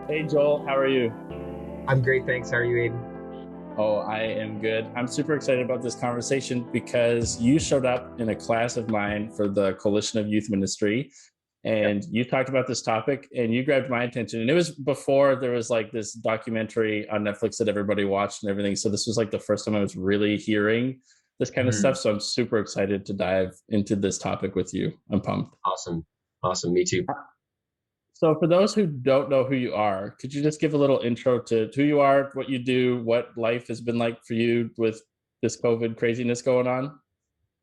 Hey Joel, how are you? I'm great, thanks. How are you, Aiden? Oh, I am good. I'm super excited about this conversation because you showed up in a class of mine for the Coalition of Youth Ministry Yep. and you talked about this topic and you grabbed my attention. And it was before there was like this documentary on Netflix that everybody watched and everything. So this was like the first time I was really hearing this kind of Mhm. stuff. So I'm super excited to dive into this topic with you. I'm pumped. Awesome. Awesome. Me too. So, for those who don't know who you are, could you just give a little intro to who you are, what you do, what life has been like for you with this COVID craziness going on?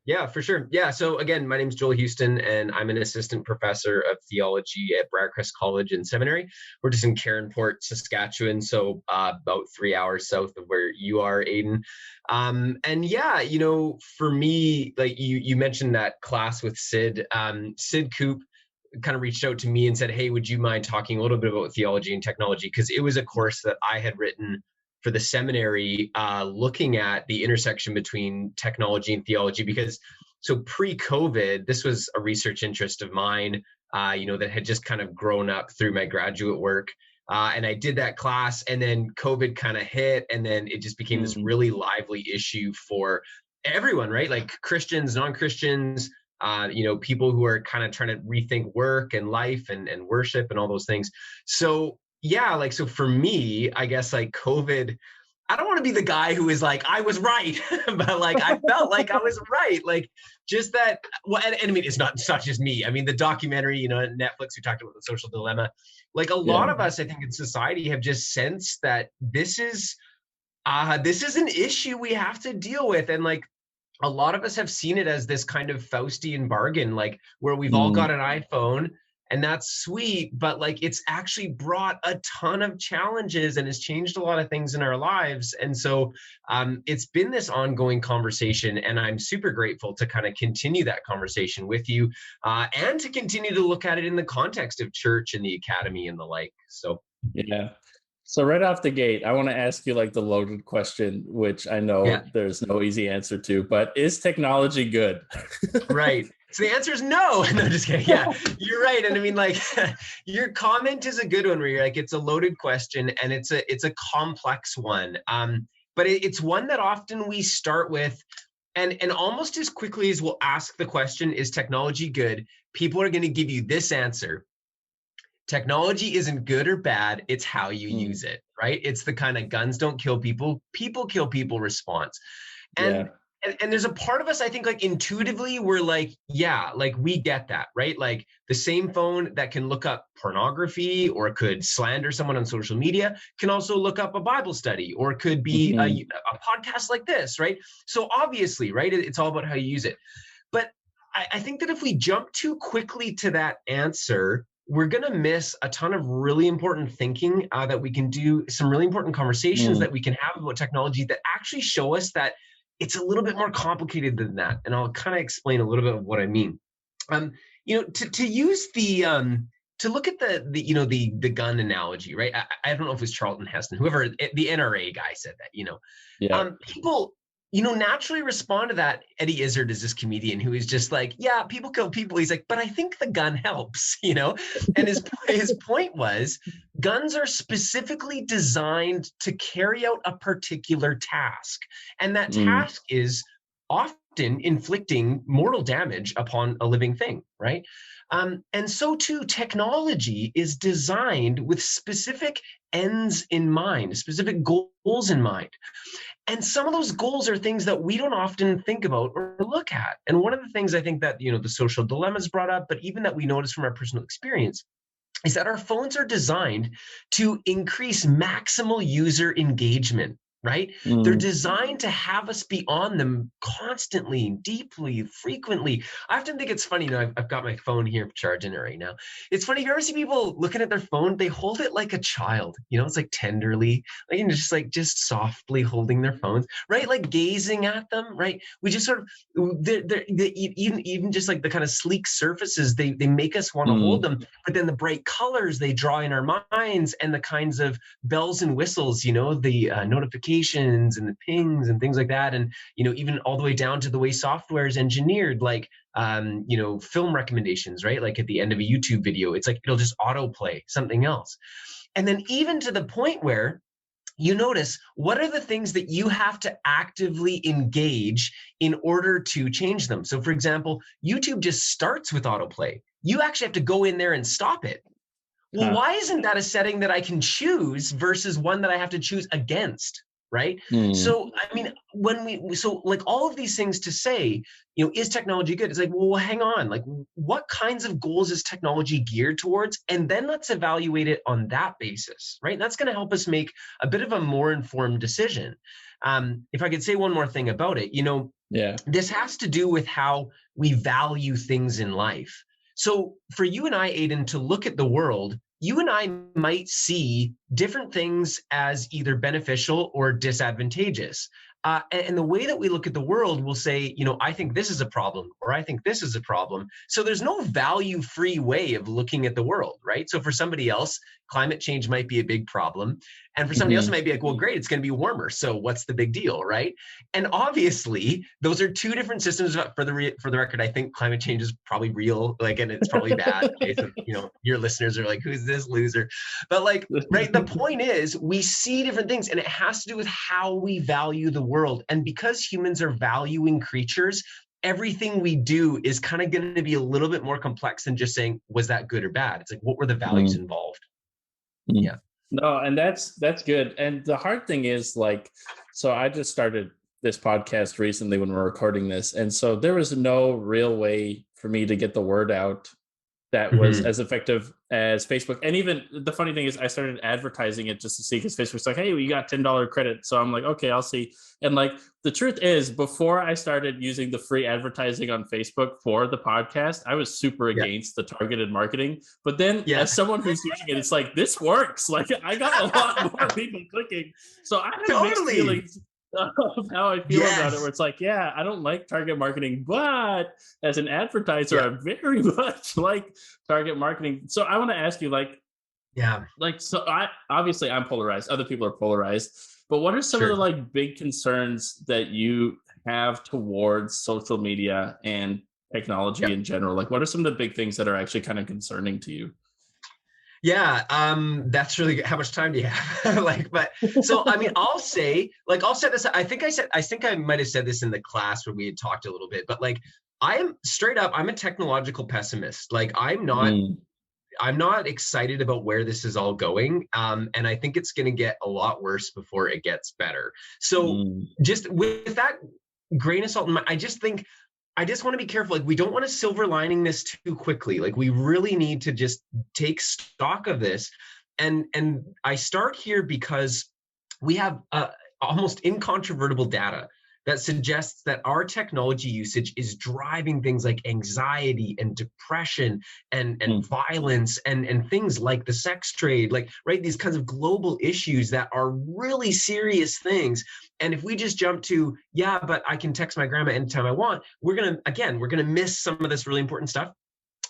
Yeah, for sure. Yeah. So again, my name is Joel Houston, and I'm an assistant professor of theology at Briarcrest College and Seminary. We're just in Caronport, Saskatchewan, so about 3 hours south of where you are, Aiden. And yeah, for me, like you mentioned that class with Sid. Sid Coop kind of reached out to me and said, "Hey, would you mind talking a little bit about theology and technology?" Because it was a course that I had written for the seminary, looking at the intersection between technology and theology. Because so pre-COVID, this was a research interest of mine, that had just kind of grown up through my graduate work. And I did that class, and then COVID kind of hit, and then it just became this Mm, really lively issue for everyone, right? Like Christians, non-Christians, people who are kind of trying to rethink work and life and worship and all those things. So yeah, like so for me, I guess like COVID, I don't want to be the guy who is like, I was right, but like I felt like I was right. Like just that, well, and I mean, it's not just me. I mean, the documentary, Netflix who talked about the social dilemma, like a lot yeah. of us, I think, in society have just sensed that this is an issue we have to deal with. And like a lot of us have seen it as this kind of Faustian bargain, like where we've all got Mm, an iPhone and that's sweet, but like it's actually brought a ton of challenges and has changed a lot of things in our lives. And so it's been this ongoing conversation, and I'm super grateful to kind of continue that conversation with you, and to continue to look at it in the context of church and the academy and the like. So, yeah. So right off the gate, I want to ask you like the loaded question, which I yeah. know there's no easy answer to, but is technology good? Right. So the answer is no. No, just kidding. Yeah, you're right. And I mean, like, your comment is a good one where you're like, it's a loaded question and it's a complex one. But it's one that often we start with, and almost as quickly as we'll ask the question, is technology good? People are going to give you this answer. Technology isn't good or bad. It's how you Mm, use it, right? It's the kind of guns don't kill people, people kill people response. yeah. And there's a part of us, I think, like intuitively we're like, yeah, like we get that, right? Like the same phone that can look up pornography or could slander someone on social media can also look up a Bible study, or could be a, Mhm. a podcast like this, right? So obviously, right, it's all about how you use it. But I think that if we jump too quickly to that answer, we're going to miss a ton of really important thinking, that we can do, some really important conversations Mm, that we can have about technology that actually show us that it's a little bit more complicated than that. And I'll kind of explain a little bit of what I mean. Um, to use to look at the gun analogy, right? I don't know if it was Charlton Heston, whoever the NRA guy said that, yeah. people, naturally respond to that. Eddie Izzard is this comedian who is just like, yeah, people kill people. He's like, but I think the gun helps, And his point was, guns are specifically designed to carry out a particular task, and that Mm, task is often inflicting mortal damage upon a living thing, right? And so too, technology is designed with specific ends in mind, specific goals in mind. And some of those goals are things that we don't often think about or look at. And one of the things I think that, the social dilemmas brought up, but even that we notice from our personal experience, is that our phones are designed to increase maximal user engagement, right? They're mm. designed to have us be on them constantly, deeply, frequently. I often think it's funny, I've got my phone here charging it right now. It's funny, if you ever see people looking at their phone, they hold it like a child, it's like tenderly, like, just softly holding their phones, right? Like gazing at them, right? We just sort of, even just like the kind of sleek surfaces, they make us want to hold Mm, them, but then the bright colors they draw in our minds, and the kinds of bells and whistles, the notifications and the pings and things like that, and even all the way down to the way software is engineered, like film recommendations, right? Like at the end of a YouTube video, it's like it'll just autoplay something else. And then even to the point where you notice, what are the things that you have to actively engage in order to change them? So for example, YouTube just starts with autoplay. You actually have to go in there and stop it. Well, Huh. why isn't that a setting that I can choose versus one that I have to choose against? Right. Mm. So, I mean, so like all of these things to say, is technology good? It's like, well, hang on. Like, what kinds of goals is technology geared towards? And then let's evaluate it on that basis. Right. And that's going to help us make a bit of a more informed decision. If I could say one more thing about it, Yeah. this has to do with how we value things in life. So for you and I, Aiden, to look at the world, you and I might see different things as either beneficial or disadvantageous. And the way that we look at the world will say, I think this is a problem, or I think this is a problem. So there's no value-free way of looking at the world, right? So for somebody else, climate change might be a big problem. And for somebody else, it Hmm. might be like, well, great, it's going to be warmer. So what's the big deal, right? And obviously, those are two different systems. For the record, I think climate change is probably real, like, and it's probably bad. Okay, so your listeners are like, "Who's this loser?" But like, right? The point is, we see different things, and it has to do with how we value the world. And because humans are valuing creatures, everything we do is kind of going to be a little bit more complex than just saying, "Was that good or bad?" It's like, what were the values Mm. involved? Mm. Yeah. No, and that's good. And the hard thing is, like, so I just started this podcast recently when we're recording this, and so there was no real way for me to get the word out that was Hmm. as effective as Facebook. And even the funny thing is, I started advertising it just to see, because Facebook's like, "Hey, we got $10 credit." So I'm like, "Okay, I'll see." And like, the truth is, before I started using the free advertising on Facebook for the podcast, I was super Yeah. against the targeted marketing. But then, Yeah. as someone who's using it, it's like, this works. Like, I got a lot more people clicking. So I have mixed Totally. feelings of how I feel about it. Where Yes. it's like, yeah, I don't like target marketing, but as an advertiser, Yeah. I very much like target marketing. So I want to ask you, Yeah. so I obviously I'm polarized. Other people are polarized. But what are some of the Sure. like big concerns that you have towards social media and technology Yeah. in general? Like, what are some of the big things that are actually kind of concerning to you? Yeah, that's really good. How much time do you have? Like, but so I mean, I'll set this. I think I might have said this in the class where we had talked a little bit, but like, I am straight up, I'm a technological pessimist. Like, Mm. I'm not excited about where this is all going. And I think it's going to get a lot worse before it gets better. So Mm. just with that grain of salt in mind, I just want to be careful. Like, we don't want to silver lining this too quickly. Like, we really need to just take stock of this. And I start here because we have almost incontrovertible data that suggests that our technology usage is driving things like anxiety and depression and Mm. violence and things like the sex trade, like, right, these kinds of global issues that are really serious things. And if we just jump to, yeah, but I can text my grandma anytime I want, we're gonna miss some of this really important stuff.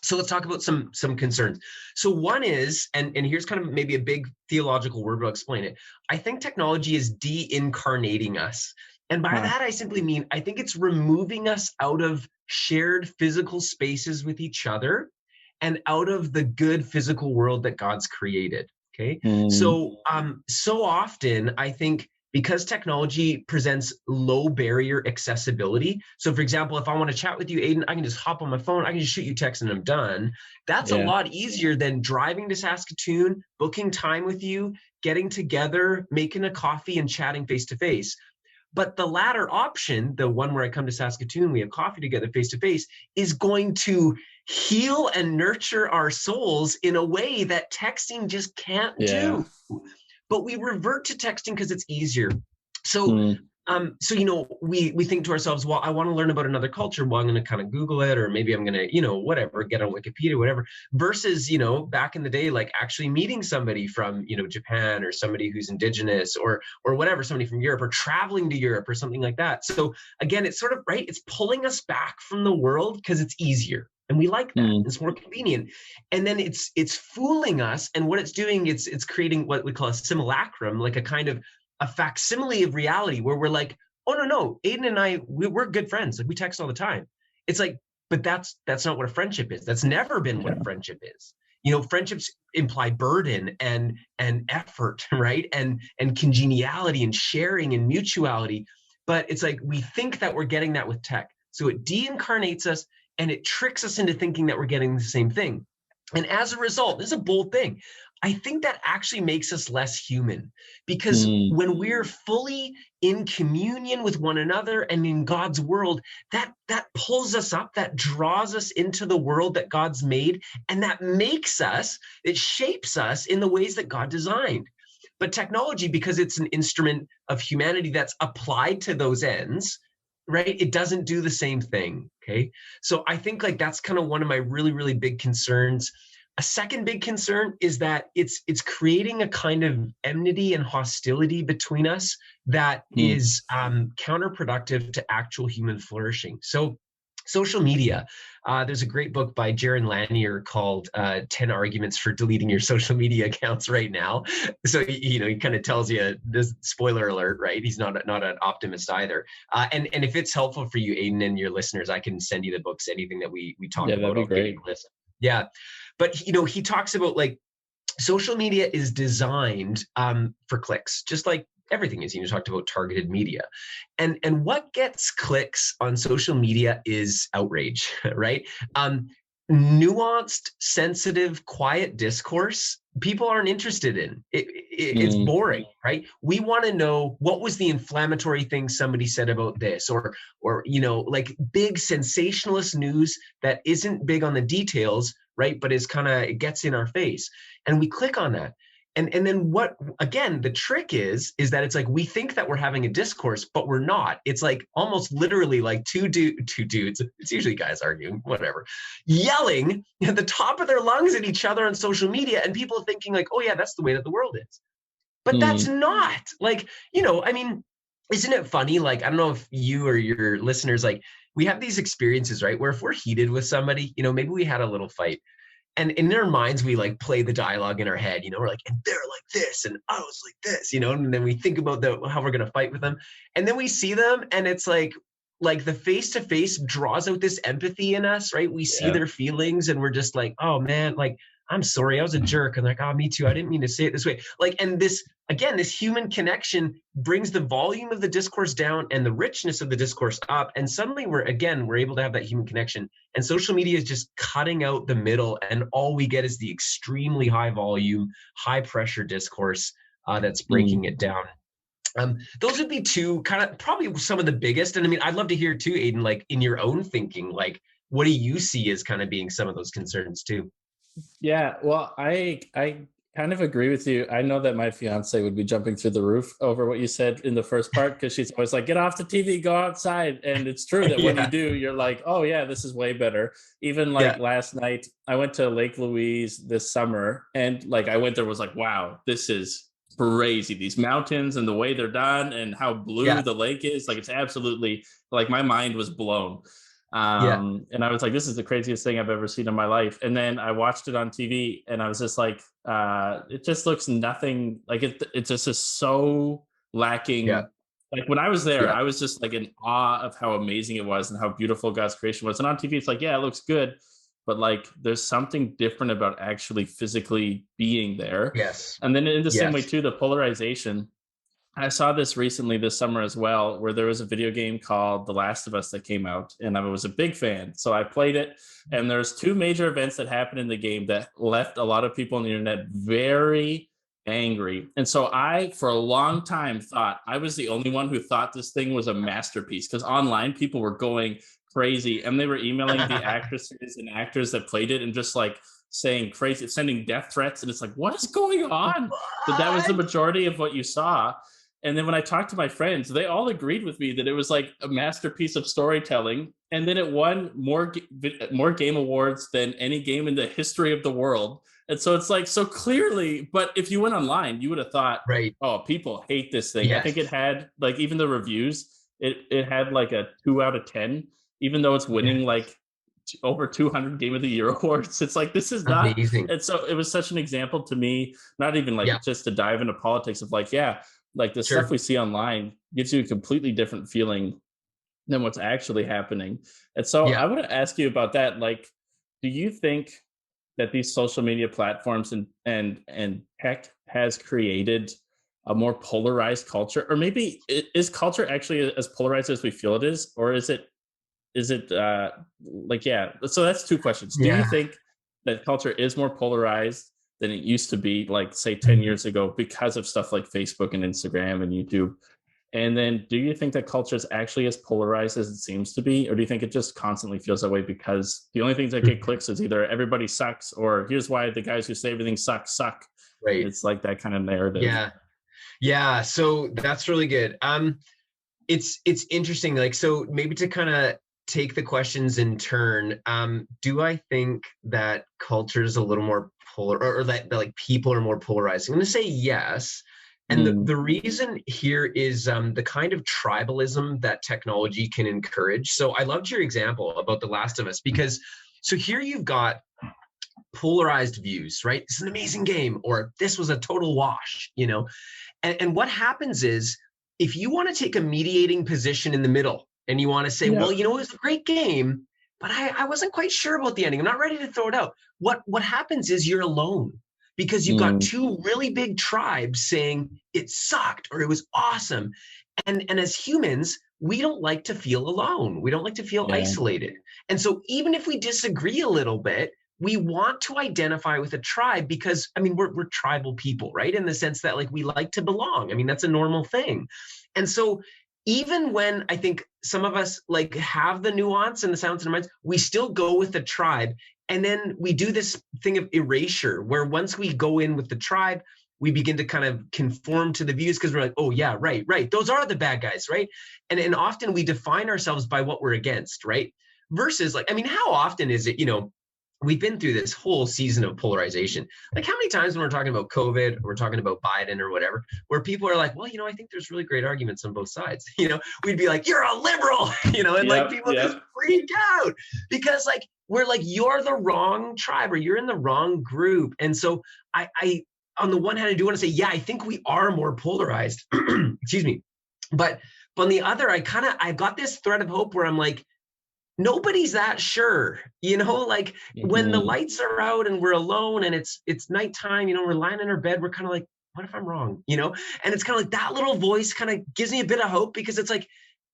So let's talk about some concerns. So one is, and here's kind of maybe a big theological word, but I'll explain it. I think technology is de-incarnating us. And by Huh. that, I simply mean, I think it's removing us out of shared physical spaces with each other and out of the good physical world that God's created. Okay. Mm. So often I think because technology presents low barrier accessibility. So for example, if I want to chat with you, Aiden, I can just hop on my phone, I can just shoot you text and I'm done. That's a Yeah. lot easier than driving to Saskatoon, booking time with you, getting together, making a coffee and chatting face to face. But the latter option, the one where I come to Saskatoon, we have coffee together face to face, is going to heal and nurture our souls in a way that texting just can't Yeah. do. But we revert to texting because it's easier. So Mm. we think to ourselves, well, I want to learn about another culture. Well, I'm going to kind of Google it, or maybe I'm going to, whatever, get on Wikipedia, whatever. Versus, back in the day, like actually meeting somebody from, Japan, or somebody who's indigenous, or whatever, somebody from Europe, or traveling to Europe, or something like that. So again, it's sort of right. It's pulling us back from the world because it's easier. And we like that. Mm. It's more convenient. And then it's fooling us. And what it's doing, it's creating what we call a simulacrum, like a kind of a facsimile of reality where we're like, oh no, Aiden and I, we're good friends. Like, we text all the time. It's like, but that's not what a friendship is. That's never been what a Yeah. friendship is. friendships imply burden and effort, right? And congeniality and sharing and mutuality. But it's like we think that we're getting that with tech. So it de-incarnates us and it tricks us into thinking that we're getting the same thing. And as a result, this is a bold thing. I think that actually makes us less human, because Mm, when we're fully in communion with one another and in God's world, that pulls us up, that draws us into the world that God's made, and that makes us, it shapes us in the ways that God designed. But technology, because it's an instrument of humanity that's applied to those ends, right? It doesn't do the same thing. Okay. So I think like that's kind of one of my really, really big concerns. A second big concern is that it's creating a kind of enmity and hostility between us that mm, is counterproductive to actual human flourishing. So social media. There's a great book by Jaron Lanier called 10 Arguments for Deleting Your Social Media Accounts Right Now. So, he kind of tells you this, spoiler alert, right? He's not an optimist either. And if it's helpful for you, Aiden, and your listeners, I can send you the books, anything that we talk yeah, that'd about, be I'll give you great. a list. Yeah. But, he talks about like social media is designed for clicks, just like everything is. You talked about targeted media, and what gets clicks on social media is outrage, right? Nuanced, sensitive, quiet discourse people aren't interested in. It's Mm, boring, right? We want to know what was the inflammatory thing somebody said about this, or like big sensationalist news that isn't big on the details, right? But is kind of, it gets in our face, and we click on that. And then what, again, the trick is that it's like we think that we're having a discourse, but we're not. It's like almost literally like two dudes, it's usually guys arguing, whatever, yelling at the top of their lungs at each other on social media, and people thinking like, oh yeah, that's the way that the world is. But that's mm. not like, I mean, isn't it funny? Like, I don't know if you or your listeners, like, we have these experiences, right? Where if we're heated with somebody, maybe we had a little fight, and in our minds we like play the dialogue in our head, we're like, and they're like this and I was like this, and then we think about how we're going to fight with them, and then we see them, and it's like the face to face draws out this empathy in us, right? We see Yeah. their feelings and we're just like, oh man, like, I'm sorry, I was a jerk. And like, oh, me too, I didn't mean to say it this way. Like, and this, again, this human connection brings the volume of the discourse down and the richness of the discourse up, and suddenly we're able to have that human connection. And social media is just cutting out the middle, and all we get is the extremely high volume, high pressure discourse that's breaking Mm. it down. Those would be two kind of probably some of the biggest. And I mean, I'd love to hear too, Aiden, like in your own thinking, like what do you see as kind of being some of those concerns too? Yeah, well, I kind of agree with you. I know that my fiance would be jumping through the roof over what you said in the first part, because she's always like, "Get off the TV, go outside." And it's true that when you Yeah, do, you're like, "Oh yeah, this is way better." Even yeah, like last night, I went to Lake Louise this summer, and like I went there, was like, "Wow, this is crazy. These mountains and the way they're done and how blue yeah, the lake is, like it's absolutely, like my mind was blown." yeah, And I was like, this is the craziest thing I've ever seen in my life. And then I watched it on TV, and I was just like, it just looks nothing like it. It's just so yeah, lacking. Like when I was there, yeah, I was just like in awe of how amazing it was and how beautiful God's creation was. And on TV, it's like, yeah, it looks good, but like there's something different about actually physically being there. yes, And then in the same way yes, too, the polarization. I saw this recently this summer as well, where there was a video game called The Last of Us that came out, and I was a big fan. So I played it, and there's two major events that happened in the game that left a lot of people on the internet very angry. And so I, for a long time, thought I was the only one who thought this thing was a masterpiece, because online people were going crazy, and they were emailing the actresses and actors that played it and just like saying crazy, sending death threats. And it's like, what is going on? But that was the what? majority of what you saw. And then when I talked to my friends, they all agreed with me that it was like a masterpiece of storytelling. And then it won more game awards than any game in the history of the world. And so it's like, so clearly, but if you went online, you would have thought, Right. oh, people hate this thing. I think it Yes. had like, even the reviews, it had like a 2 out of 10, even though it's winning Yes. like over 200 Game of the Year awards. It's like, this is not. Amazing. And so it was such an example to me, not even like Yeah. just to dive into politics of like, yeah, like the stuff Sure. we see online gives you a completely different feeling than what's actually happening. And so Yeah. I want to ask you about that. Like, do you think that these social media platforms and tech has created a more polarized culture, or maybe is culture actually as polarized as we feel it is, or is it like, yeah, so that's two questions. Do you Yeah. think that culture is more polarized than it used to be, like say 10 years ago, because of stuff like Facebook and Instagram and YouTube? And then do you think that culture is actually as polarized as it seems to be, or do you think it just constantly feels that way because the only things that get clicks is either everybody sucks, or here's why the guys who say everything sucks suck? Right. It's like that kind of narrative. Yeah. Yeah. So that's really good. It's interesting. Like, so maybe to kind of take the questions in turn, do I think that culture is a little more polar, or that like people are more polarized? I'm going to say yes. And Mm, the reason here is the kind of tribalism that technology can encourage. So I loved your example about The Last of Us, because so here you've got polarized views, right? This is an amazing game, or this was a total wash, and what happens is, if you want to take a mediating position in the middle and you want to say, yeah. well, it was a great game, but I wasn't quite sure about the ending. I'm not ready to throw it out. What happens is you're alone, because you've got Mm, two really big tribes saying it sucked or it was awesome. And as humans, we don't like to feel alone. We don't like to feel yeah. isolated. And so even if we disagree a little bit, we want to identify with a tribe, because I mean we're tribal people, right? In the sense that like we like to belong. I mean that's a normal thing. And so even when I think some of us like have the nuance and the silence in our minds, we still go with the tribe. And then we do this thing of erasure, where once we go in with the tribe, we begin to kind of conform to the views, because we're like, oh yeah, right, those are the bad guys, right? And often we define ourselves by what we're against, right? Versus like, I mean, how often is it, we've been through this whole season of polarization. Like, how many times when we're talking about COVID, or we're talking about Biden or whatever, where people are like, well, I think there's really great arguments on both sides. We'd be like, you're a liberal, and like Yep. people just Yep. freak out, because like we're like, you're the wrong tribe, or you're in the wrong group. And so I on the one hand, I do want to say, yeah, I think we are more polarized. Excuse me. But on the other, I've got this thread of hope where I'm like, nobody's that sure, like when the Mhm. lights are out and we're alone and it's nighttime, we're lying in our bed, we're kind of like, what if I'm wrong, and it's kind of like that little voice kind of gives me a bit of hope, because it's like,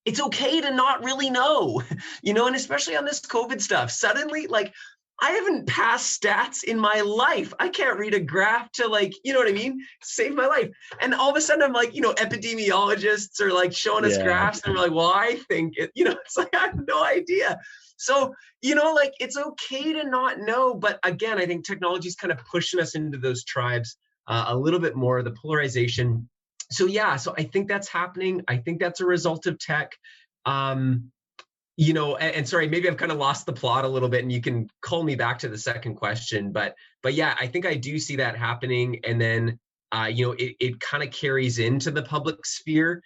it's okay to not really know, and especially on this COVID stuff, suddenly, like, I haven't passed stats in my life. I can't read a graph to, like, you know what I mean, save my life. And all of a sudden I'm like, epidemiologists are like showing us Yeah. graphs, and we're like, well, I think it, it's like, I have no idea. So, like, it's okay to not know. But again, I think technology is kind of pushing us into those tribes a little bit more, the polarization. So yeah, so I think that's happening. I think that's a result of tech. Um, and sorry, maybe I've kind of lost the plot a little bit, and you can call me back to the second question. But yeah, I think I do see that happening. And then, it kind of carries into the public sphere,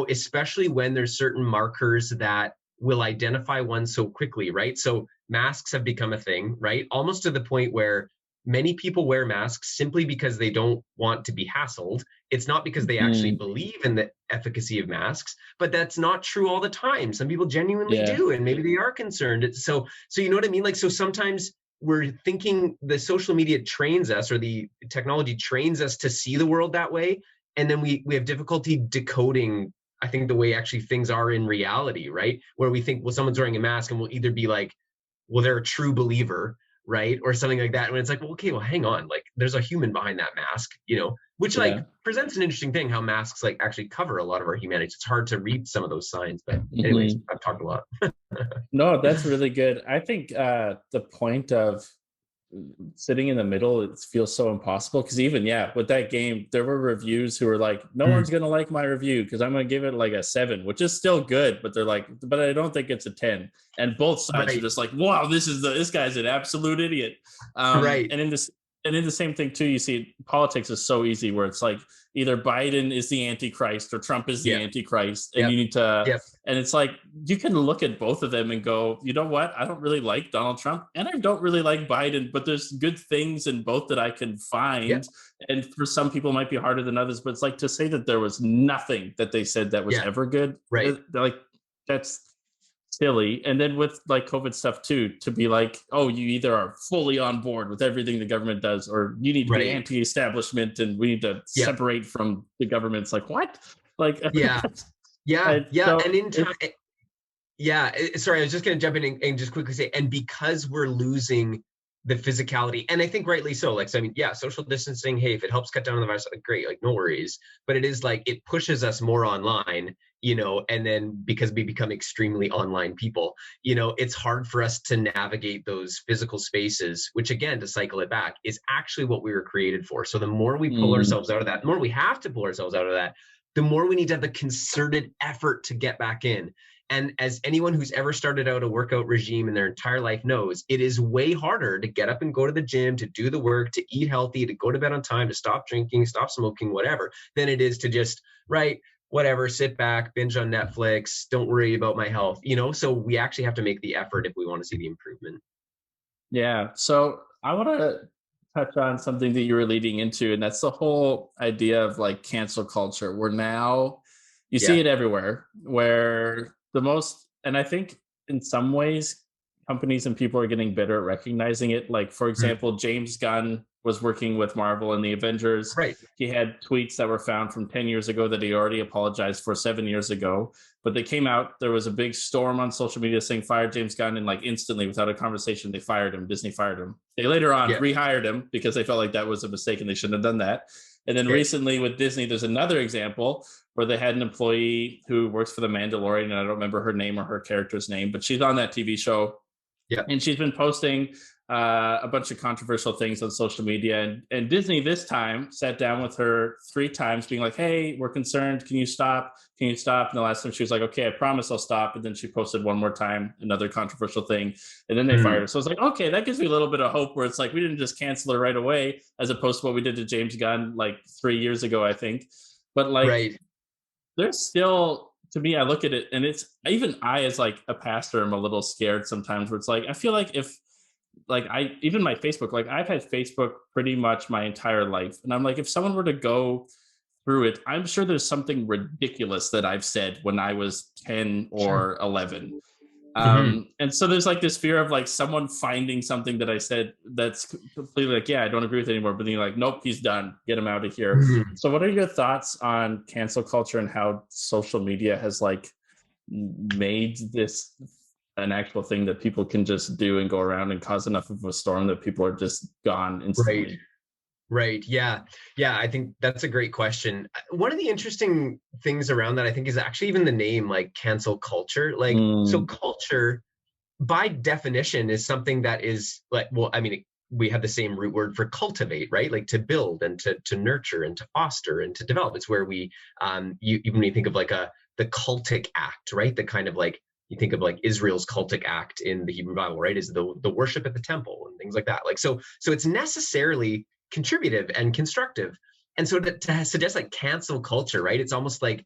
especially when there's certain markers that will identify one so quickly, right? So masks have become a thing, right? Almost to the point where many people wear masks simply because they don't want to be hassled. It's not because they actually Mm, believe in the efficacy of masks, but that's not true all the time. Some people genuinely yeah. do, and maybe they are concerned. So you know what I mean? Like, so sometimes we're thinking the social media trains us, or the technology trains us to see the world that way. And then we have difficulty decoding, I think, the way actually things are in reality, right? Where we think, well, someone's wearing a mask, and we'll either be like, well, they're a true believer, right? Or something like that. When it's like, well, okay, well, hang on, like there's a human behind that mask, which like Yeah. presents an interesting thing, how masks like actually cover a lot of our humanity. It's hard to read some of those signs. But anyways, Mhm. I've talked a lot. No, that's really good. I think the point of sitting in the middle, it feels so impossible, because even, yeah, with that game, there were reviews who were like, no Mm, one's gonna like my review because I'm gonna give it like a 7, which is still good, but they're like, but I don't think it's a 10. And both sides are right, just like, wow, this guy's an absolute idiot. right. And in the same thing too, you see politics is so easy, where it's like either Biden is the Antichrist or Trump is the Yeah, Antichrist, and yep, you need to, yep, and it's like, you can look at both of them and go, you know what? I don't really like Donald Trump and I don't really like Biden, but there's good things in both that I can yeah, find. And for some people, it might be harder than others, but it's like, to say that there was nothing that they said that was yeah, ever good, right. like, that's silly. And then with like COVID stuff too, to be like, oh, you either are fully on board with everything the government does, or you need to be Right. anti-establishment and we need to Yeah. separate from the government. It's like, what? Like, Yeah. Yeah. it's Yeah. so And in time, it's yeah, sorry, I was just going to jump in and just quickly say, and because we're losing the physicality, and I think rightly so, like, so I mean, yeah, social distancing, hey, if it helps cut down on the virus, like, great, like, no worries. But it is like, it pushes us more online, and then because we become extremely online people, it's hard for us to navigate those physical spaces, which again, to cycle it back, is actually what we were created for. So the more we pull mm, ourselves out of that, the more we have to pull ourselves out of that, the more we need to have the concerted effort to get back in. And as anyone who's ever started out a workout regime in their entire life knows, it is way harder to get up and go to the gym, to do the work, to eat healthy, to go to bed on time, to stop drinking, stop smoking, whatever, than it is to just, right, whatever, sit back, binge on Netflix, don't worry about my health, So we actually have to make the effort if we want to see the improvement. yeah. So I want to touch on something that you were leading into, and that's the whole idea of like cancel culture. Where now you see Yeah. it everywhere, where the most, and I think in some ways, companies and people are getting better at recognizing it. Like, for Mhm. example, James Gunn was working with Marvel and the Avengers. Right. He had tweets that were found from 10 years ago that he already apologized for 7 years ago. But they came out, there was a big storm on social media saying fire James Gunn, and like instantly, without a conversation, they fired him. Disney fired him. They later on Yeah. rehired him because they felt like that was a mistake and they shouldn't have done that. And then Okay. recently with Disney, there's another example where they had an employee who works for the Mandalorian, and I don't remember her name or her character's name, but she's on that TV show, Yeah. and she's been posting a bunch of controversial things on social media. And Disney this time sat down with her 3 times, being like, "Hey, we're concerned. Can you stop? Can you stop?" And the last time she was like, "Okay, I promise I'll stop." And then she posted one more time, another controversial thing, and then they fired Mm. her. So it's like, okay, that gives me a little bit of hope, where it's like we didn't just cancel her right away, as opposed to what we did to James Gunn like 3 years ago, I think. But like, Right. there's still, to me, I look at it and it's, even I as like a pastor am a little scared sometimes, where it's like I feel like if, like, I, even my Facebook, like I've had Facebook pretty much my entire life, and I'm like, if someone were to go through it, I'm sure there's something ridiculous that I've said when I was 10 Sure. or 11. Hmm. And so there's like this fear of like someone finding something that I said that's completely like, yeah, I don't agree with it anymore. But then you're like, nope, he's done. Get him out of here. Hmm. So what are your thoughts on cancel culture and how social media has like made this an actual thing that people can just do and go around and cause enough of a storm that people are just gone Right. instantly? Right. Yeah. Yeah. I think that's a great question. One of the interesting things around that, I think, is actually even the name, like cancel culture. Like, so Mm, culture by definition is something that is like, well, I mean, we have the same root word for cultivate, right? Like to build and to nurture and to foster and to develop. It's where we, even when you think of like the cultic act, right? The kind of like, you think of like Israel's cultic act in the Hebrew Bible, right? Is the worship at the temple and things like that. Like, so it's necessarily contributive and constructive. And so to suggest like cancel culture, right? It's almost like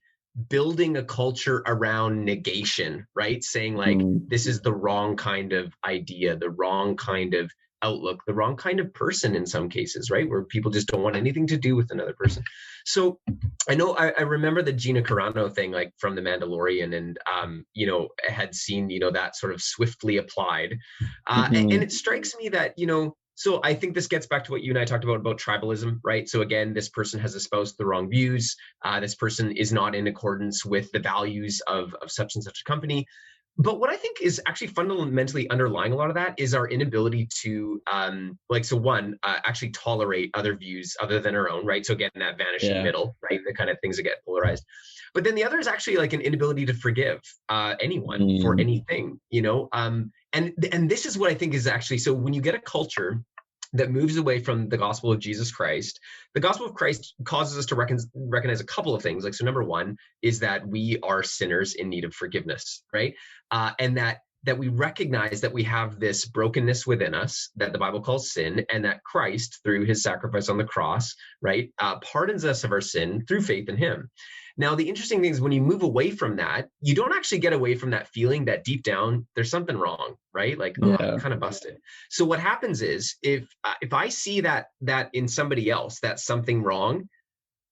building a culture around negation, right? Saying like, mm, this is the wrong kind of idea, the wrong kind of outlook, the wrong kind of person in some cases, right? Where people just don't want anything to do with another person. So I know I remember the Gina Carano thing, like from The Mandalorian, and had seen that sort of swiftly applied, and it mhm. strikes me that So I think this gets back to what you and I talked about tribalism, right? So again, this person has espoused the wrong views. This person is not in accordance with the values of such and such a company. But what I think is actually fundamentally underlying a lot of that is our inability to, actually tolerate other views other than our own, right? So again, that vanishing Yeah. middle, right? The kind of things that get polarized. But then the other is actually like an inability to forgive anyone for Mm, anything, and this is what I think is actually, so when you get a culture that moves away from the gospel of Jesus Christ, the gospel of Christ causes us to recognize a couple of things. Like, so number one is that we are sinners in need of forgiveness, right? And that we recognize that we have this brokenness within us that the Bible calls sin, and that Christ, through his sacrifice on the cross, right, pardons us of our sin through faith in him. Now, the interesting thing is when you move away from that, you don't actually get away from that feeling that deep down there's something wrong, right? Like, oh, I'm yeah. kind of busted. So what happens is if I see that in somebody else, that's something wrong,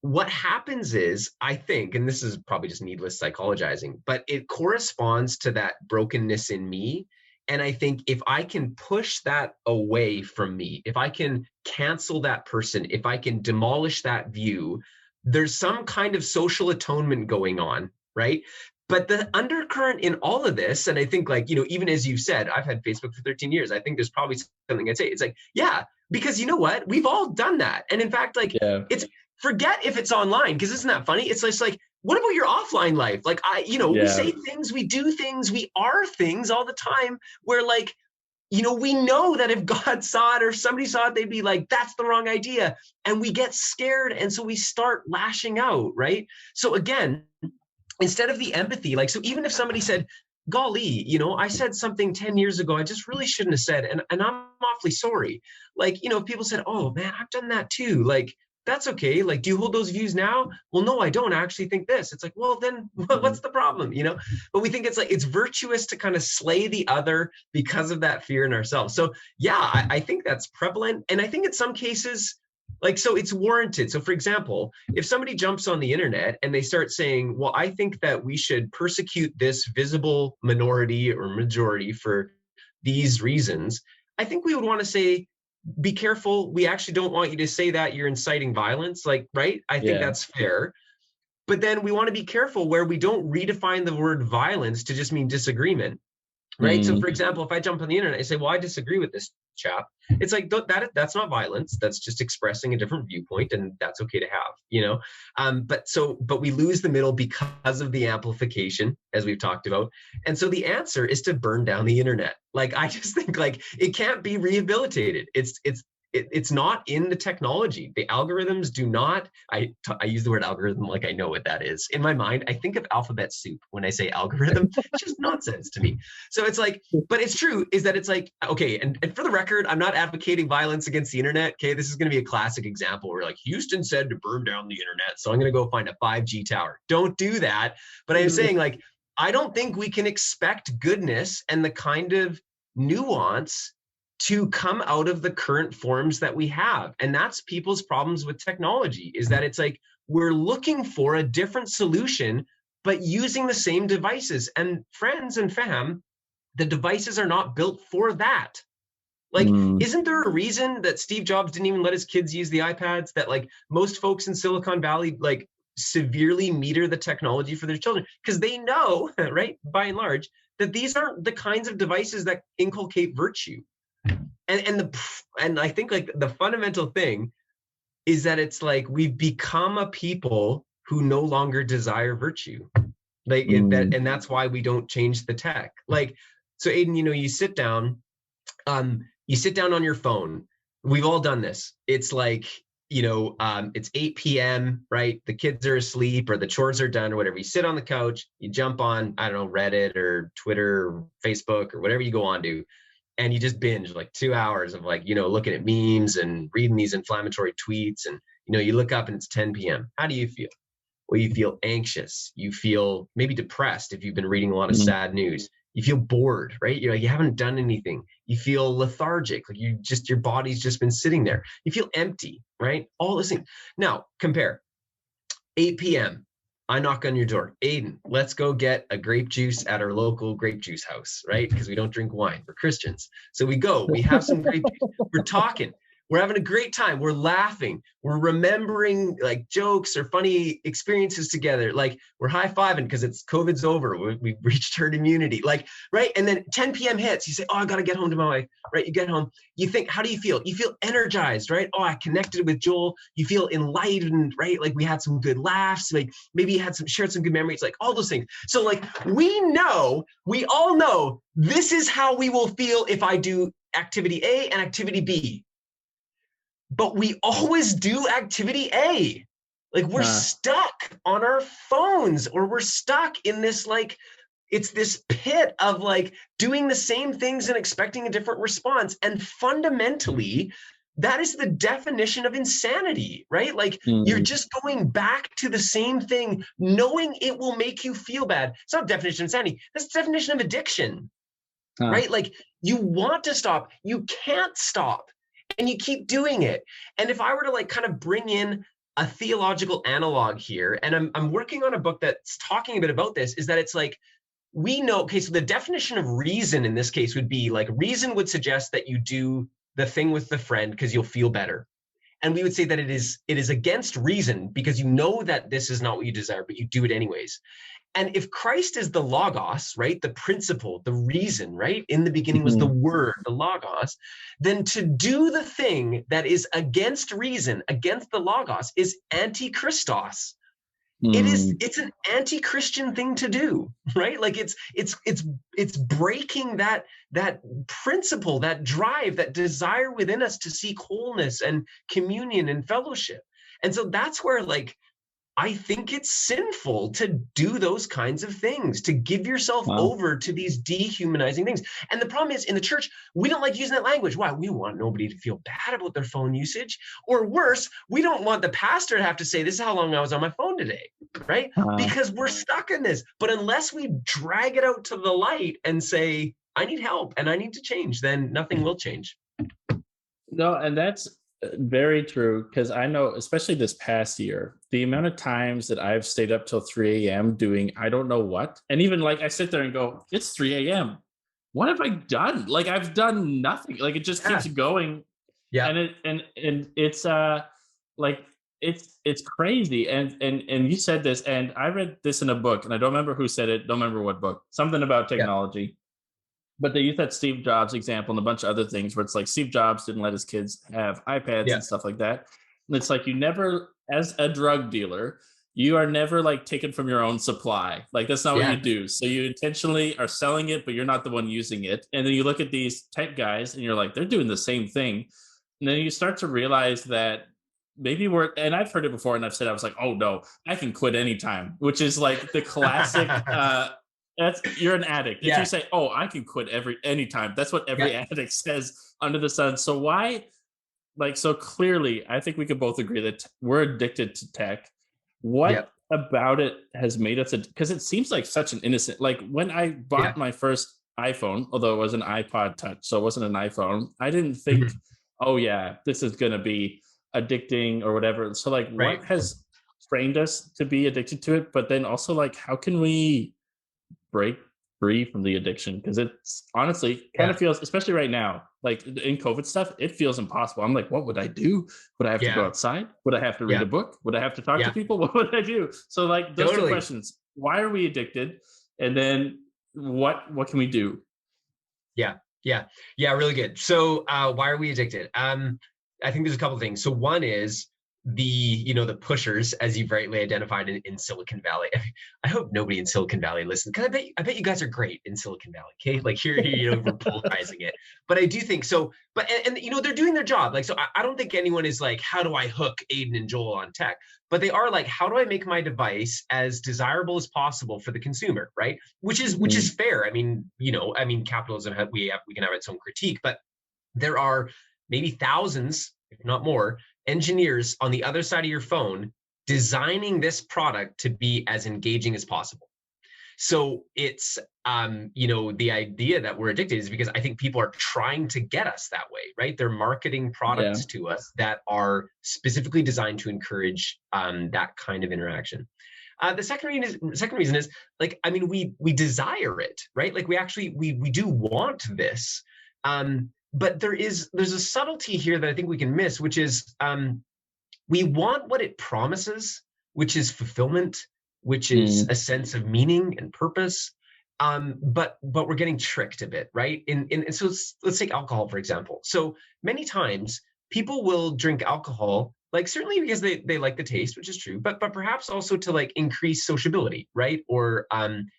what happens is, I think, and this is probably just needless psychologizing, but it corresponds to that brokenness in me. And I think if I can push that away from me, if I can cancel that person, if I can demolish that view, there's some kind of social atonement going on, right? But the undercurrent in all of this, and I think, like, even as you've said, I've had Facebook for 13 years. I think there's probably something I'd say. It's like, yeah, because you know what? We've all done that. And in fact, like, Yeah. it's forget if it's online, because isn't that funny? It's just like, what about your offline life? Like, we Yeah. say things, we do things, we are things all the time where, like, we know that if God saw it or somebody saw it, they'd be like, that's the wrong idea. And we get scared. And so we start lashing out, right? So again, instead of the empathy, like, so even if somebody said, golly, I said something 10 years ago I just really shouldn't have said, and I'm awfully sorry. Like, if people said, oh man, I've done that too. Like, that's okay. Like, do you hold those views now? Well, no, I don't actually think this. It's like, well, then what's the problem? But we think it's like, it's virtuous to kind of slay the other because of that fear in ourselves. So yeah, I think that's prevalent. And I think in some cases, like, so it's warranted. So for example, if somebody jumps on the internet and they start saying, well, I think that we should persecute this visible minority or majority for these reasons, I think we would want to say, be careful. We actually don't want you to say that. You're inciting violence. Like, right? I think Yeah. that's fair. But then we want to be careful where we don't redefine the word violence to just mean disagreement. Right. So, for example, if I jump on the internet and say, well, I disagree with this chap, it's like, that's not violence. That's just expressing a different viewpoint. And that's OK to have, but we lose the middle because of the amplification, as we've talked about. And so the answer is to burn down the internet. Like, I just think, like, it can't be rehabilitated. It's not in the technology. The algorithms do not, I use the word algorithm like I know what that is. In my mind, I think of alphabet soup when I say algorithm. It's just nonsense to me. So it's like, but it's true, is that it's like, okay, and for the record, I'm not advocating violence against the internet. Okay, this is going to be a classic example where, like, Houston said to burn down the internet, so I'm going to go find a 5G tower. Don't do that. But I'm saying, like, I don't think we can expect goodness and the kind of nuance to come out of the current forms that we have. And that's people's problems with technology, is that it's like, we're looking for a different solution, but using the same devices. And friends and fam, the devices are not built for that. Like, isn't there a reason that Steve Jobs didn't even let his kids use the iPads? That, like, most folks in Silicon Valley, like, severely meter the technology for their children because they know, right, by and large, that these aren't the kinds of devices that inculcate virtue. And I think, like, the fundamental thing is that it's like we've become a people who no longer desire virtue, like and that's why we don't change the tech. Like, so Aiden, you sit down on your phone. We've all done this. It's like, it's 8 p.m., right? The kids are asleep or the chores are done or whatever. You sit on the couch, you jump on, I don't know, Reddit or Twitter or Facebook or whatever you go on to. And you just binge like 2 hours of, like, looking at memes and reading these inflammatory tweets. And, you look up and it's 10 p.m. How do you feel? Well, you feel anxious. You feel maybe depressed if you've been reading a lot of sad news. You feel bored, right? You're like, you haven't done anything. You feel lethargic. Like, your body's just been sitting there. You feel empty, right? All those things. Now, compare 8 p.m. I knock on your door. Aiden, let's go get a grape juice at our local grape juice house, right? Because we don't drink wine. We're Christians. So we go, we have some grape juice. We're talking. We're having a great time. We're laughing. We're remembering, like, jokes or funny experiences together. Like, we're high-fiving because it's COVID's over. We've reached herd immunity. Like, right? And then 10 p.m. hits. You say, oh, I got to get home to my wife. Right? You get home. You think, how do you feel? You feel energized, right? Oh, I connected with Joel. You feel enlightened, right? Like, we had some good laughs. Like, maybe you shared some good memories, like all those things. So, like, we all know this is how we will feel if I do activity A and activity B. But we always do activity A. Like, we're stuck on our phones, or we're stuck in this, like, it's this pit of, like, doing the same things and expecting a different response. And fundamentally, that is the definition of insanity, right? Like, you're just going back to the same thing, knowing it will make you feel bad. It's not a definition of insanity. That's the definition of addiction, right? Like, you want to stop. You can't stop. And you keep doing it. And if I were to, like, kind of bring in a theological analog here, and I'm working on a book that's talking a bit about this, is that it's like, we know, okay, so the definition of reason in this case would be like, reason would suggest that you do the thing with the friend because you'll feel better. And we would say that it is against reason because you know that this is not what you desire, but you do it anyways. And if Christ is the logos, right, the principle, the reason, right, in the beginning was the Mhm. word, the logos, then to do the thing that is against reason, against the logos, is anti-Christos. Mm. It's an anti-Christian thing to do, right? Like it's breaking that principle, that drive, that desire within us to seek wholeness and communion and fellowship. And so that's where, like, I think it's sinful to do those kinds of things, to give yourself Wow. over to these dehumanizing things. And the problem is, in the church, we don't like using that language. Why? We want nobody to feel bad about their phone usage. Or worse, we don't want the pastor to have to say, this is how long I was on my phone today, right? Uh, Because we're stuck in this. But unless we drag it out to the light and say, I need help and I need to change, then nothing will change. no, and that's very true because I know, especially this past year, the amount of times that I've stayed up till 3 a.m. doing I don't know what. And even like I sit there and go, it's 3 a.m. What have I done? Like I've done nothing. Like it just Yeah. keeps going. Yeah. And it's like it's crazy. And you said this, and I read this in a book, and I don't remember who said it, don't remember what book, something about Yeah. technology. But they use that Steve Jobs example and a bunch of other things where it's like Steve Jobs didn't let his kids have iPads Yeah. and stuff like that. And it's like you never, as a drug dealer, you are never like taken from your own supply. Like that's not what you Yeah. do. So you intentionally are selling it, but you're not the one using it. And then you look at these tech guys and you're like, they're doing the same thing. And then you start to realize that maybe we're, and I've heard it before and I've said, I was like, oh no, I can quit anytime, which is like the classic that's you're an addict. If you Yeah. say, "Oh, I can quit every anytime," that's what Yeah. every addict says under the sun. So why, like, so clearly, I think we could both agree that we're addicted to tech. Yeah. What about it has made us? Because it seems like such an innocent. Like when I Yeah. bought my first iPhone, although it was an iPod Touch, so it wasn't an iPhone. I didn't think, Mhm. "Oh yeah, this is gonna be addicting or whatever." So like, Right. what has trained us to be addicted to it? But then also, like, how can we break free from the addiction because it's honestly kind Yeah. of feels, especially right now, like in COVID stuff, it feels impossible. I'm like, what would I do? Would I have to go Yeah. outside? Would I have to read Yeah. a book? Would I have to talk to Yeah. people? What would I do? So like those two Totally. questions: why are we addicted? And then what can we do? Yeah. Yeah. Yeah. Really good. So, why are we addicted? I think there's a couple of things. So one is the pushers, as you've rightly identified in Silicon Valley. I hope nobody in Silicon Valley listens, because I bet you guys are great in Silicon Valley. Okay, like here, we're polarizing it, but I do think so. But and they're doing their job. Like, so I don't think anyone is like, how do I hook Aiden and Joel on tech? But they are like, how do I make my device as desirable as possible for the consumer, right? Which is Mhm. fair. I mean, capitalism, we can have its own critique, but there are maybe thousands, if not more, engineers on the other side of your phone designing this product to be as engaging as possible. So it's the idea that we're addicted is because I think people are trying to get us that way, right? They're marketing Yeah, products to us that are specifically designed to encourage that kind of interaction. The second reason is, like, I mean, we desire it, right? Like, we do want this. But there's a subtlety here that I think we can miss, which is, we want what it promises, which is fulfillment, which is mm, a sense of meaning and purpose. But we're getting tricked a bit, right? And so let's take alcohol, for example. So many times people will drink alcohol, like, certainly because they like the taste, which is true, but perhaps also to, like, increase sociability, right? Or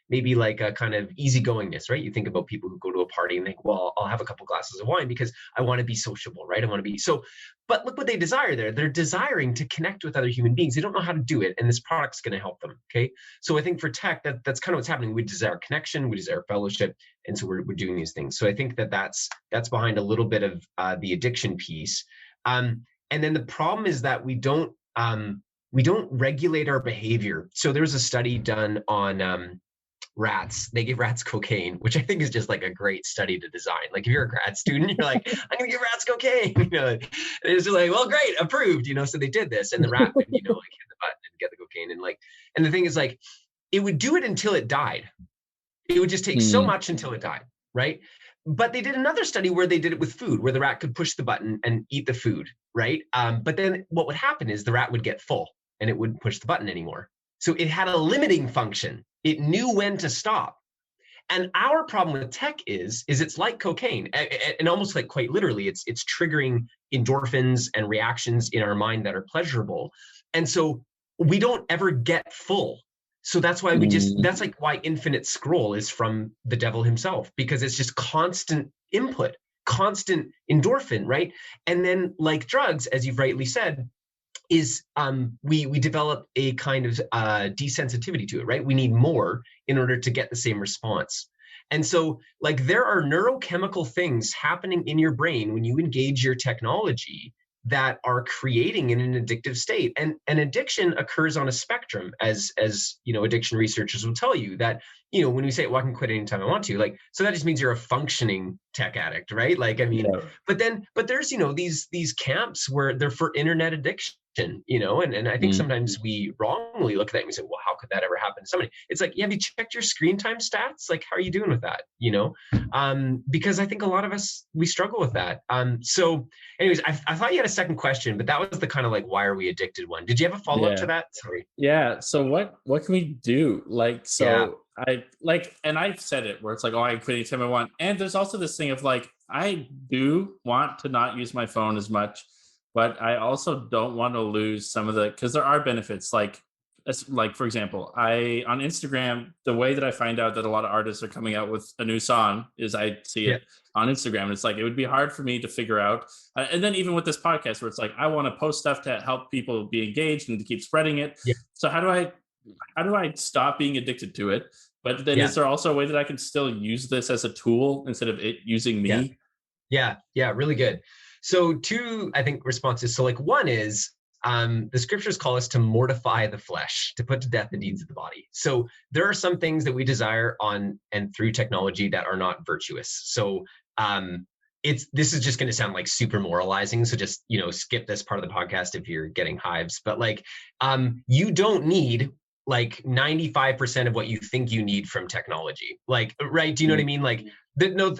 maybe like a kind of easygoingness, right? You think about people who go to a party and think, well, I'll have a couple glasses of wine because I want to be sociable, right? I want to be so. But look what they desire there. They're desiring to connect with other human beings. They don't know how to do it, and this product's going to help them. Okay, so I think for tech, that's kind of what's happening. We desire connection, we desire fellowship, and so we're doing these things. So I think that's behind a little bit of the addiction piece. And then the problem is that we don't regulate our behavior. So there was a study done on rats. They give rats cocaine, which I think is just like a great study to design. Like if you're a grad student, you're like, I'm gonna give rats cocaine. And it's just like, well, great, approved. So they did this, and the rat would, like hit the button and get the cocaine, and the thing is like, it would do it until it died. It would just take so much until it died, right? But they did another study where they did it with food, where the rat could push the button and eat the food, right? But then what would happen is the rat would get full and it wouldn't push the button anymore. So it had a limiting function. It knew when to stop. And our problem with tech is it's like cocaine, and almost like quite literally, it's triggering endorphins and reactions in our mind that are pleasurable. And so we don't ever get full. So that's why that's like why infinite scroll is from the devil himself, because it's just constant input, constant endorphin, right? And then like drugs, as you've rightly said, is we develop a kind of desensitivity to it, right? We need more in order to get the same response. And so like there are neurochemical things happening in your brain when you engage your technology that are creating in an addictive state. And an addiction occurs on a spectrum, as addiction researchers will tell you, that when we say, well, I can quit anytime I want to, like, so that just means you're a functioning tech addict, right? Like, I mean, yeah. but there's these camps where they're for internet addiction, and I think sometimes we wrongly look at that and we say, well, how could that ever happen to somebody? It's like, yeah, have you checked your screen time stats? Like, how are you doing with that? Because I think a lot of us, we struggle with that. So anyways, I thought you had a second question, but that was the kind of like, why are we addicted one? Did you have a follow-up to that? Sorry. Yeah. So what can we do? Like, so yeah. And I've said it where it's like, oh, I quit anytime I want. And there's also this thing of like, I do want to not use my phone as much, but I also don't want to lose some of because there are benefits. Like for example, on Instagram, the way that I find out that a lot of artists are coming out with a new song is I see it on Instagram. And it's like, it would be hard for me to figure out. And then even with this podcast where it's like, I want to post stuff to help people be engaged and to keep spreading it. Yeah. So how do I stop being addicted to it? But then is there also a way that I can still use this as a tool instead of it using me? Yeah, really good. So two, I think, responses. So like one is, the scriptures call us to mortify the flesh, to put to death the deeds of the body. So there are some things that we desire on and through technology that are not virtuous. So this is just going to sound like super moralizing. So just, skip this part of the podcast if you're getting hives. But like, you don't need like 95% of what you think you need from technology. Like, right? Do you know what I mean? Like,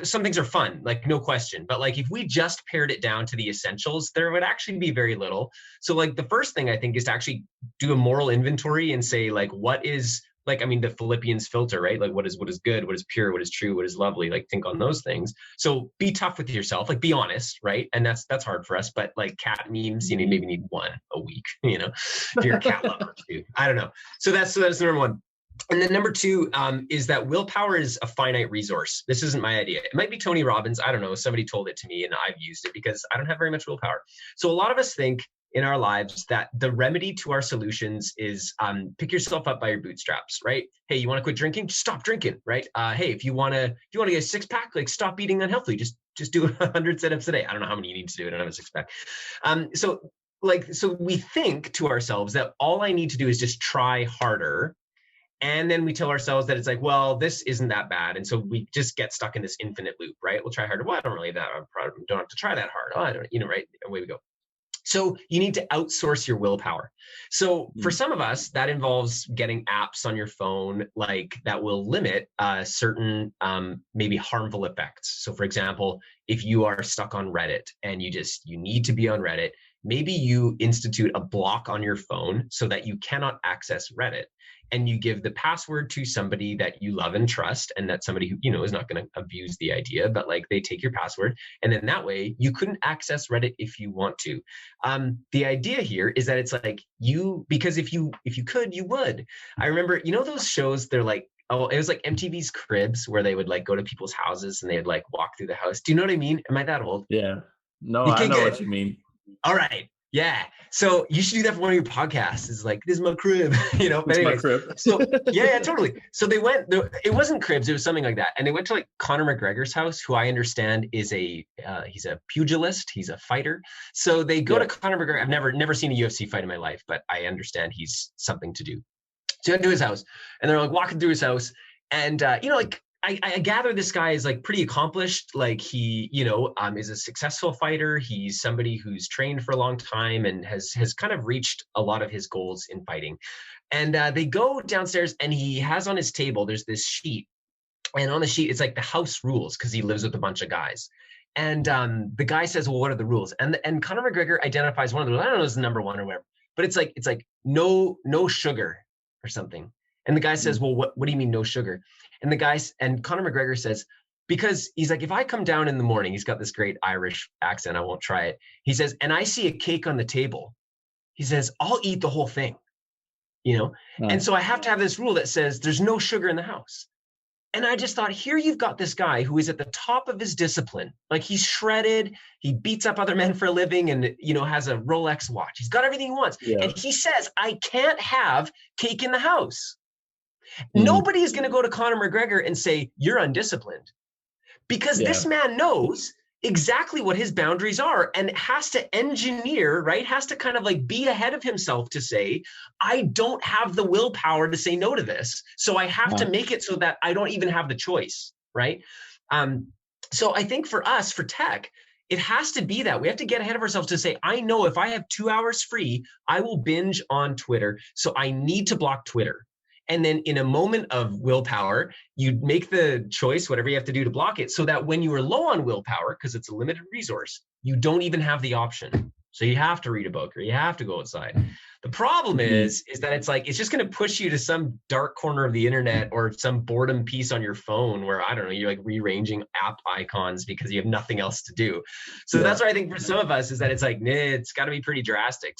some things are fun, like no question. But like, if we just pared it down to the essentials, there would actually be very little. So like, the first thing I think is to actually do a moral inventory and say like, what is like, I mean, the Philippians filter, right? Like what is good, what is pure, what is true, what is lovely, like think on those things. So be tough with yourself, like be honest, right? And that's hard for us, but like cat memes, maybe need one a week, if you're a cat lover too. I don't know. So that's number one. And then number two is that willpower is a finite resource. This isn't my idea. It might be Tony Robbins. I don't know. Somebody told it to me and I've used it because I don't have very much willpower. So a lot of us think in our lives that the remedy to our solutions is pick yourself up by your bootstraps, right? Hey, you want to quit drinking? Just stop drinking, right? Hey, if you want to get a six pack, like stop eating unhealthily. Just do 100 sit-ups a day. I don't know how many you need to do. I don't have a six pack. So we think to ourselves that all I need to do is just try harder. And then we tell ourselves that it's like, well, this isn't that bad. And so we just get stuck in this infinite loop, right? We'll try harder. Well, I don't really don't have to try that hard. Oh, I don't, right? Away we go. So you need to outsource your willpower. So for some of us, that involves getting apps on your phone, like that will limit certain maybe harmful effects. So for example, if you are stuck on Reddit and you need to be on Reddit, maybe you institute a block on your phone so that you cannot access Reddit. And you give the password to somebody that you love and trust, and that somebody who, is not going to abuse the idea, but like they take your password. And then that way you couldn't access Reddit if you want to. The idea here is that it's like because if you could, you would. I remember, those shows, they're like, oh, it was like MTV's Cribs where they would like go to people's houses and they'd like walk through the house. Do you know what I mean? Am I that old? Yeah. No, I know what you mean. All right. Yeah. So you should do that for one of your podcasts. It's like, this is my crib, But anyway, my crib. So yeah, totally. So they went, it wasn't Cribs, it was something like that. And they went to like Conor McGregor's house, who I understand is he's a pugilist. He's a fighter. So they go to Conor McGregor. I've never seen a UFC fight in my life, but I understand he's something to do. So they went to his house and they're like walking through his house. And like I gather this guy is like pretty accomplished. Like he, is a successful fighter. He's somebody who's trained for a long time and has kind of reached a lot of his goals in fighting. And they go downstairs, and he has on his table, there's this sheet, and on the sheet it's like the house rules, because he lives with a bunch of guys. And the guy says, well, what are the rules? And Conor McGregor identifies one of the rules. I don't know, it's number one or whatever, but it's like no sugar or something. And the guy says, well, what do you mean no sugar? And Conor McGregor says, because he's like, if I come down in the morning, he's got this great Irish accent, I won't try it. He says, and I see a cake on the table, he says, I'll eat the whole thing, And so I have to have this rule that says there's no sugar in the house. And I just thought, here you've got this guy who is at the top of his discipline. Like, he's shredded, he beats up other men for a living, and, has a Rolex watch. He's got everything he wants. Yeah. And he says, I can't have cake in the house. Nobody is going to go to Conor McGregor and say, you're undisciplined. Because this man knows exactly what his boundaries are, and has to engineer, right? Has to kind of like be ahead of himself to say, I don't have the willpower to say no to this. So I have to make it so that I don't even have the choice, right? So I think for us, for tech, it has to be that we have to get ahead of ourselves to say, I know if I have 2 hours free, I will binge on Twitter. So I need to block Twitter. And then in a moment of willpower, you make the choice, whatever you have to do to block it, so that when you are low on willpower, because it's a limited resource, you don't even have the option. So you have to read a book, or you have to go outside. The problem is that it's like, it's just going to push you to some dark corner of the internet, or some boredom piece on your phone where, I don't know, you're like rearranging app icons because you have nothing else to do. So that's what I think for some of us is that it's like, nah, it's got to be pretty drastic.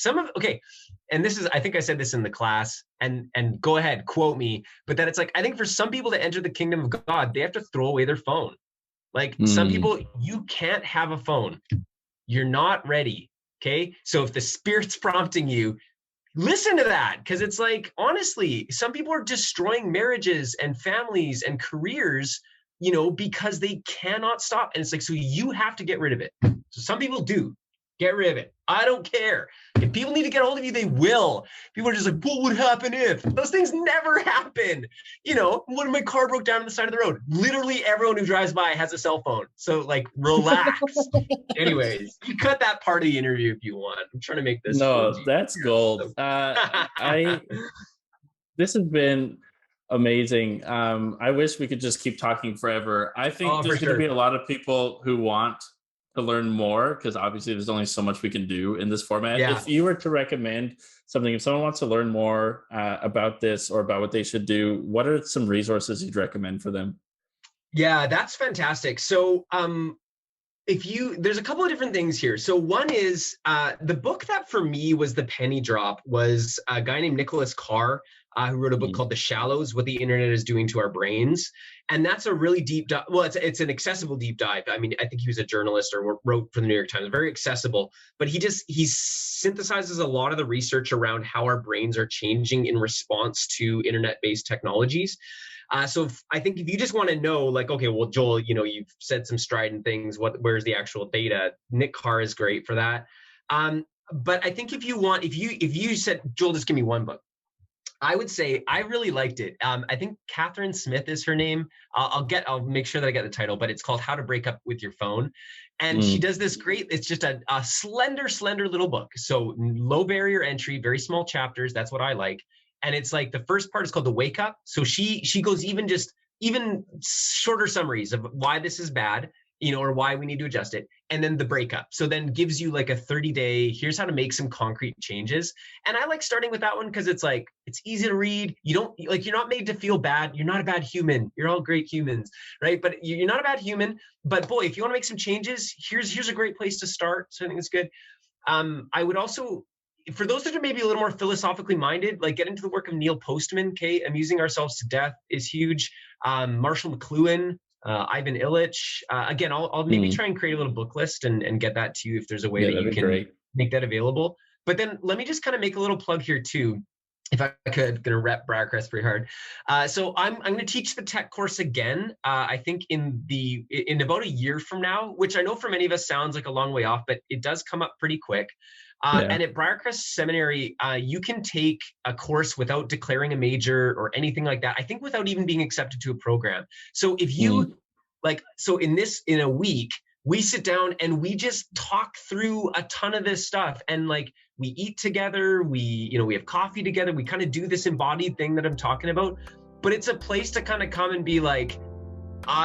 And this is, I think I said this in the class, and go ahead, quote me, but that it's like, I think for some people to enter the kingdom of God, they have to throw away their phone. Like some people, you can't have a phone. You're not ready. Okay. So if the Spirit's prompting you, listen to that, because it's like, honestly, some people are destroying marriages and families and careers, because they cannot stop. And it's like, so you have to get rid of it. So some people do get rid of it. I don't care. If people need to get a hold of you, they will. People are just like, what would happen if? Those things never happen. When my car broke down on the side of the road, literally everyone who drives by has a cell phone. So like, relax. Anyways, you cut that part of the interview if you want. I'm trying to make this. No, that's gold. This has been amazing. I wish we could just keep talking forever. I think there's going to be a lot of people who want to learn more, because obviously there's only so much we can do in this format. If you were to recommend something, if someone wants to learn more about this or about what they should do, what are some resources you'd recommend for them? Yeah, that's fantastic. So there's a couple of different things here. So one is the book that for me was the penny drop was a guy named Nicholas Carr, who wrote a book called The Shallows, What the Internet is Doing to Our Brains. And that's a really deep dive. Well, it's an accessible deep dive. I mean, I think he was a journalist or wrote for the New York Times, very accessible, but he synthesizes a lot of the research around how our brains are changing in response to internet-based technologies. So I think if you just want to know, like, okay, well, Joel, you've said some strident things. Where's the actual data? Nick Carr is great for that. But I think if you said, Joel, just give me one book, I would say I really liked it. I think Catherine Smith is her name. I'll make sure that I get the title, but it's called How to Break Up with Your Phone. And she does this great, it's just a slender little book. So low barrier entry, very small chapters. That's what I like. And it's like the first part is called The Wake Up. So she goes even shorter summaries of why this is bad, or why we need to adjust it. And then the breakup. So then gives you like a 30-day, here's how to make some concrete changes. And I like starting with that one because it's like, it's easy to read. You're not made to feel bad. You're not a bad human. You're all great humans, right? But you're not a bad human. But boy, if you want to make some changes, here's a great place to start. So I think it's good. I would also, for those that are maybe a little more philosophically minded, like get into the work of Neil Postman. Okay, Amusing Ourselves to Death is huge. Marshall McLuhan, Ivan Illich. Again, I'll maybe try and create a little book list and get that to you if there's a way that you can make that available. But then let me just kind of make a little plug here too, if I could. Gonna rep Briarcrest pretty hard. So I'm going to teach the tech course again. I think in about a year from now, which I know for many of us sounds like a long way off, but it does come up pretty quick. Yeah. And at Briarcrest Seminary, you can take a course without declaring a major or anything like that. I think without even being accepted to a program. So if you Mm. so in a week, we sit down and we just talk through a ton of this stuff, and like we eat together, we have coffee together, we kind of do this embodied thing that I'm talking about. But it's a place to kind of come and be like,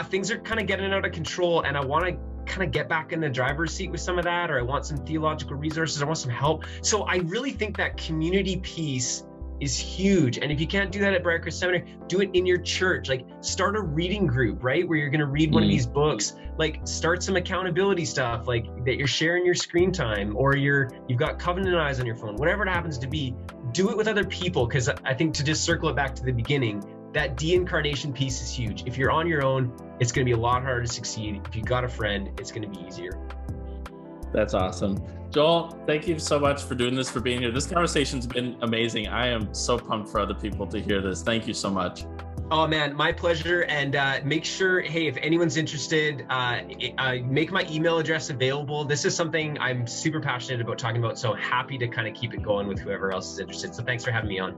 things are kind of getting out of control, and I want to kind of get back in the driver's seat with some of that, or I want some theological resources, I want some help. So I really think that community piece is huge. And if you can't do that at Briarcrest Seminary, do it in your church. Like start a reading group, right? Where you're going to read one of these books, like start some accountability stuff, like that you're sharing your screen time, or you've got Covenant Eyes on your phone, whatever it happens to be, do it with other people. Cause I think, to just circle it back to the beginning, that de-incarnation piece is huge. If you're on your own, it's going to be a lot harder to succeed. If you got a friend, it's going to be easier. That's awesome. Joel, thank you so much for doing this, for being here. This conversation's been amazing. I am so pumped for other people to hear this. Thank you so much. Oh man, my pleasure. And make sure, hey, if anyone's interested, make my email address available. This is something I'm super passionate about talking about, so happy to kind of keep it going with whoever else is interested. So thanks for having me on.